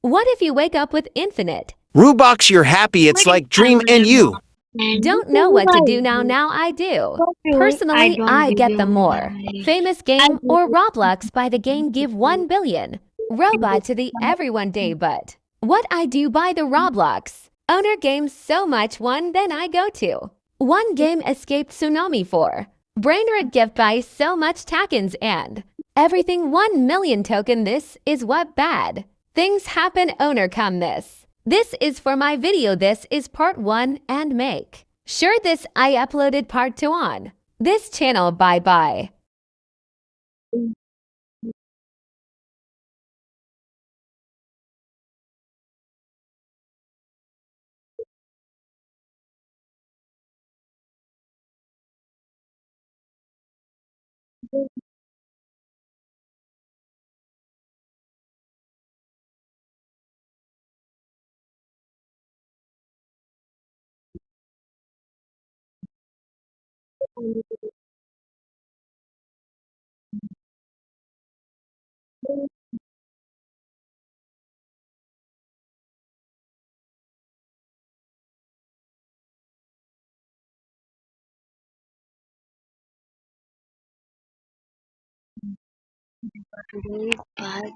What if you wake up with infinite? Rubux, you're happy. It's like Dream and you. And this Don't is know what to do now, why now I do. for sure I Personally, don't I get really them more. buy Famous I game or really Roblox by the game give 1 billion. Robot to the everyone day but. What I do by the Roblox. Owner games so much one then I go to. One game escaped tsunami for. Brainerd gift buy so much tokens and. Everything 1 million token this is what bad. Things happen owner come this. This is for my video this is part 1 and make. Sure this I uploaded part 2 on. This channel bye bye. today. Bye.